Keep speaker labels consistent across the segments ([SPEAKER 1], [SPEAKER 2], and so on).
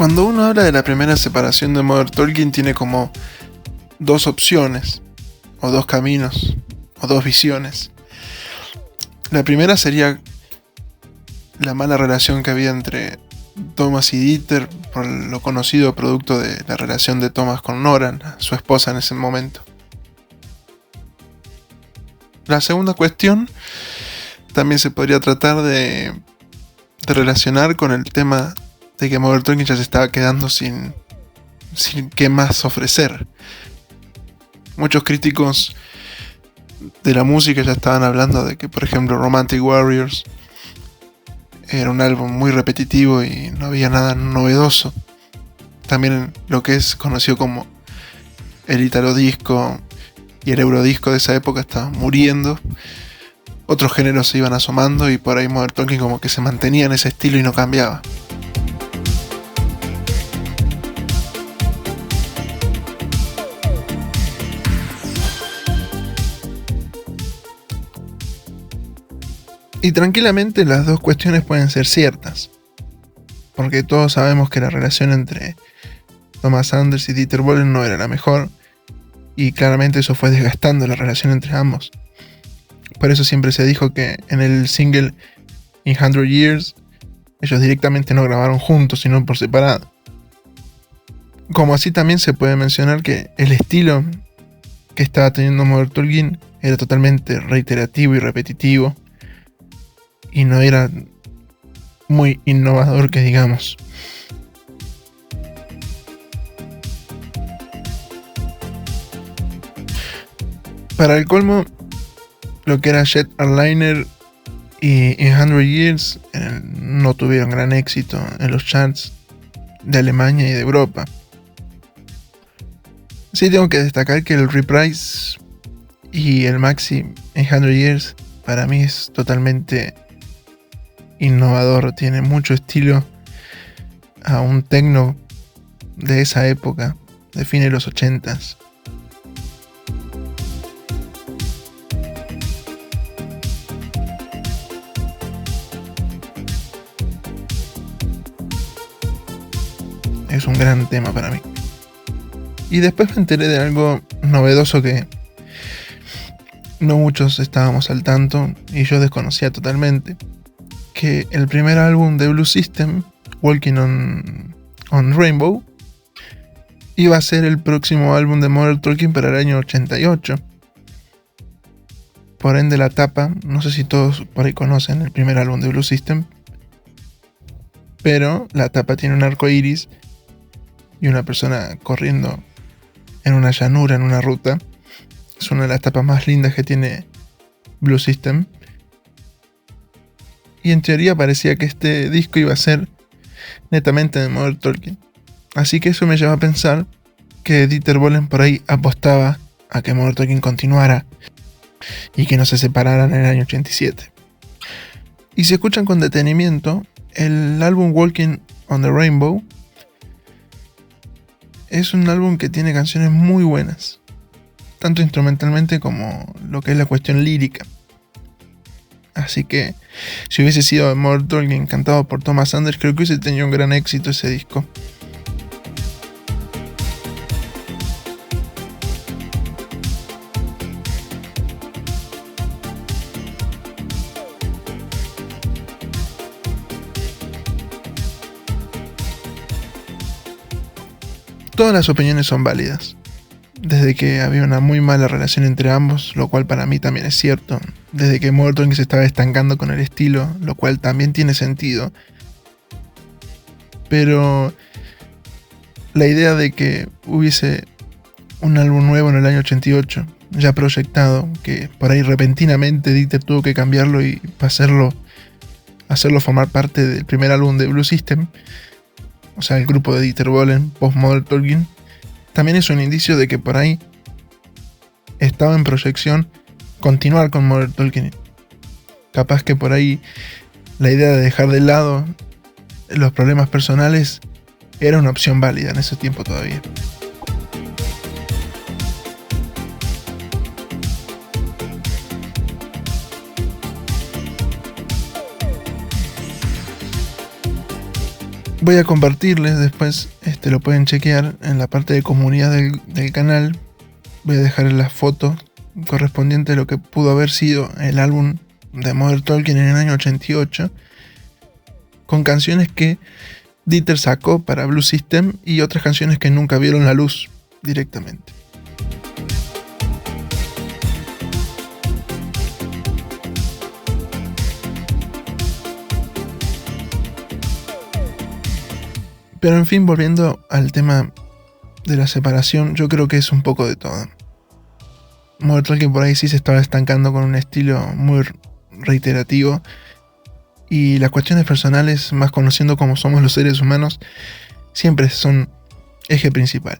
[SPEAKER 1] Cuando uno habla de la primera separación de Modern Talking, tiene como dos opciones, o dos caminos, o dos visiones. La primera sería la mala relación que había entre Thomas y Dieter, por lo conocido producto de la relación de Thomas con Nora, su esposa en ese momento. La segunda cuestión también se podría tratar de relacionar con el tema de que Modern Talking ya se estaba quedando sin qué más ofrecer. Muchos críticos de la música ya estaban hablando de que, por ejemplo, Romantic Warriors era un álbum muy repetitivo y no había nada novedoso. También lo que es conocido como el Italo Disco y el Eurodisco de esa época estaban muriendo. Otros géneros se iban asomando y por ahí Modern Talking como que se mantenía en ese estilo y no cambiaba. Y tranquilamente las dos cuestiones pueden ser ciertas, porque todos sabemos que la relación entre Thomas Anders y Dieter Bohlen no era la mejor, y claramente eso fue desgastando la relación entre ambos. Por eso siempre se dijo que en el single In 100 Years ellos directamente no grabaron juntos, sino por separado. Como así también se puede mencionar que el estilo que estaba teniendo Modern Talking era totalmente reiterativo y repetitivo, y no era muy innovador, que digamos. Para el colmo, lo que era Jet Airliner y In 100 Years no tuvieron gran éxito en los charts de Alemania y de Europa. Sí tengo que destacar que el Reprise y el Maxi In 100 Years para mí es totalmente innovador, tiene mucho estilo a un techno de esa época, de fines de los 80s. Es un gran tema para mí. Y después me enteré de algo novedoso que no muchos estábamos al tanto y yo desconocía totalmente. Que el primer álbum de Blue System, Walking on Rainbow, iba a ser el próximo álbum de Modern Talking para el año 88. Por ende la tapa, no sé si todos por ahí conocen el primer álbum de Blue System, pero la tapa tiene un arco iris y una persona corriendo en una llanura, en una ruta. Es una de las tapas más lindas que tiene Blue System. Y en teoría parecía que este disco iba a ser netamente de Modern Talking. Así que eso me lleva a pensar que Dieter Bohlen por ahí apostaba a que Modern Talking continuara y que no se separaran en el año 87. Y si escuchan con detenimiento, el álbum Walking on the Rainbow es un álbum que tiene canciones muy buenas, tanto instrumentalmente como lo que es la cuestión lírica. Así que si hubiese sido Modern Talking cantado por Thomas Anders, creo que hubiese tenido un gran éxito ese disco. Todas las opiniones son válidas. Desde que había una muy mala relación entre ambos, lo cual para mí también es cierto. Desde que Modern Talking se estaba estancando con el estilo, lo cual también tiene sentido. Pero la idea de que hubiese un álbum nuevo en el año 88, ya proyectado, que por ahí repentinamente Dieter tuvo que cambiarlo y hacerlo formar parte del primer álbum de Blue System, o sea, el grupo de Dieter Bohlen post Modern Talking, también es un indicio de que por ahí estaba en proyección continuar con Modern Talking. Capaz que por ahí la idea de dejar de lado los problemas personales era una opción válida en ese tiempo todavía. Voy a compartirles después, lo pueden chequear en la parte de comunidad del canal. Voy a dejar la foto correspondiente a lo que pudo haber sido el álbum de Modern Talking en el año 88, con canciones que Dieter sacó para Blue System y otras canciones que nunca vieron la luz directamente. Pero en fin, volviendo al tema de la separación, yo creo que es un poco de todo. Modern Talking por ahí sí se estaba estancando con un estilo muy reiterativo, y las cuestiones personales, más conociendo cómo somos los seres humanos, siempre son eje principal.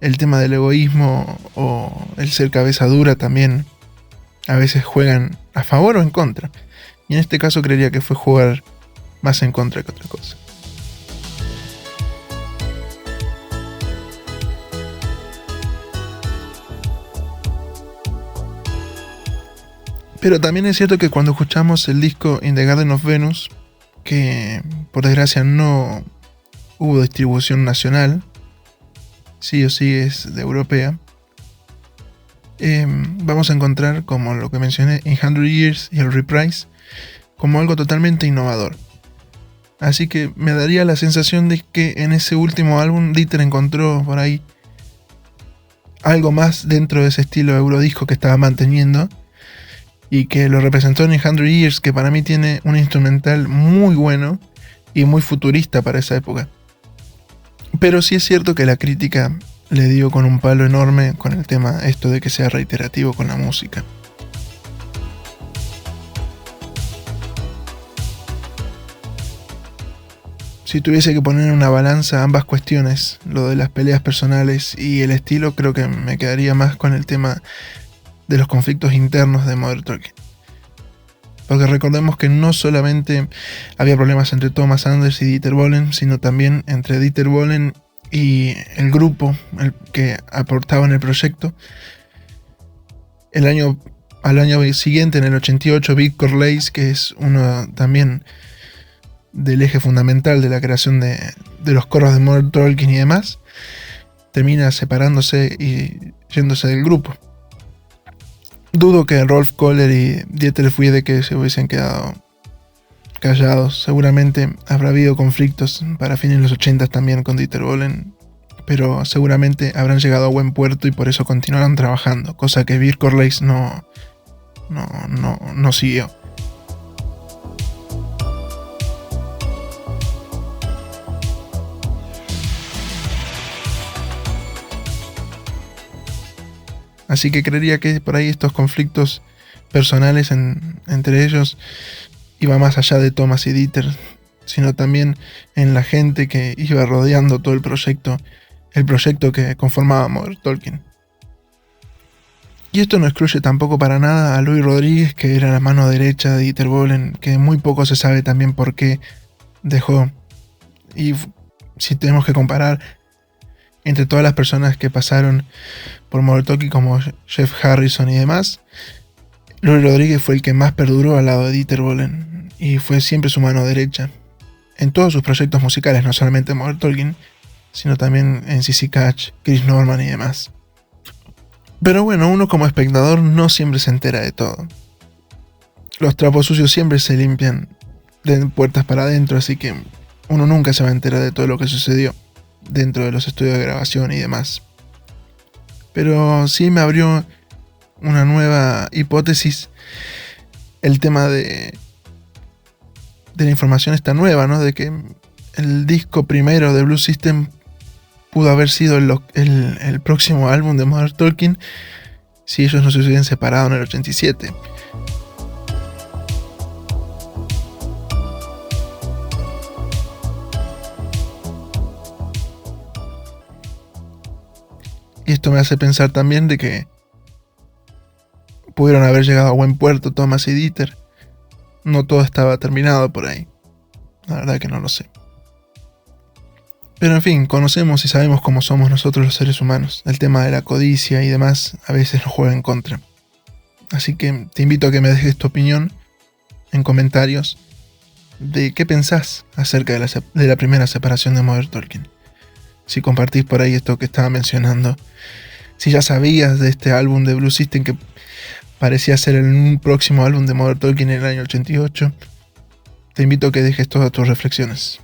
[SPEAKER 1] El tema del egoísmo o el ser cabeza dura también a veces juegan a favor o en contra, y en este caso creería que fue jugar más en contra que otra cosa. Pero también es cierto que cuando escuchamos el disco In the Garden of Venus, que por desgracia no hubo distribución nacional, sí o sí es de europea, vamos a encontrar, como lo que mencioné, In 100 Years y el Reprise, como algo totalmente innovador. Así que me daría la sensación de que en ese último álbum Dieter encontró por ahí algo más dentro de ese estilo eurodisco que estaba manteniendo, y que lo representó en 100 Years, que para mí tiene un instrumental muy bueno y muy futurista para esa época. Pero sí es cierto que la crítica le dio con un palo enorme con el tema esto de que sea reiterativo con la música. Si tuviese que poner en una balanza ambas cuestiones, lo de las peleas personales y el estilo, creo que me quedaría más con el tema de los conflictos internos de Modern Talking. Porque recordemos que no solamente había problemas entre Thomas Anders y Dieter Bohlen, sino también entre Dieter Bohlen y el grupo que aportaba en el proyecto. Al año siguiente, en el 88, Victor Leis, que es uno también del eje fundamental de la creación de los coros de Modern Talking y demás, termina separándose y yéndose del grupo. Dudo que Rolf Köhler y Dieter Friedeke se hubiesen quedado callados. Seguramente habrá habido conflictos para fines de los 80 también con Dieter Bohlen, pero seguramente habrán llegado a buen puerto y por eso continuaron trabajando, cosa que Victor Leis no siguió. Así que creería que por ahí estos conflictos personales entre ellos iba más allá de Thomas y Dieter, sino también en la gente que iba rodeando todo el proyecto que conformaba Modern Talking. Y esto no excluye tampoco para nada a Louis Rodríguez, que era la mano derecha de Dieter Bohlen, que muy poco se sabe también por qué dejó. Y si tenemos que comparar entre todas las personas que pasaron por Modern Talking, como Jeff Harrison y demás, Louis Rodríguez fue el que más perduró al lado de Dieter Bohlen y fue siempre su mano derecha en todos sus proyectos musicales, no solamente en Modern Talking, sino también en CC Catch, Chris Norman y demás. Pero bueno, uno como espectador no siempre se entera de todo. Los trapos sucios siempre se limpian de puertas para adentro, así que uno nunca se va a enterar de todo lo que sucedió dentro de los estudios de grabación y demás. Pero sí me abrió una nueva hipótesis el tema de la información esta nueva, ¿no? De que el disco primero de Blue System pudo haber sido el próximo álbum de Modern Talking si ellos no se hubiesen separado en el 87. Y esto me hace pensar también de que pudieron haber llegado a buen puerto Thomas y Dieter. No todo estaba terminado por ahí. La verdad que no lo sé. Pero en fin, conocemos y sabemos cómo somos nosotros los seres humanos. El tema de la codicia y demás a veces nos juega en contra. Así que te invito a que me dejes tu opinión en comentarios. de qué pensás acerca de la primera separación de Modern Talking. Si compartís por ahí esto que estaba mencionando. Si ya sabías de este álbum de Blue System que parecía ser el próximo álbum de Modern Talking en el año 88. Te invito a que dejes todas tus reflexiones.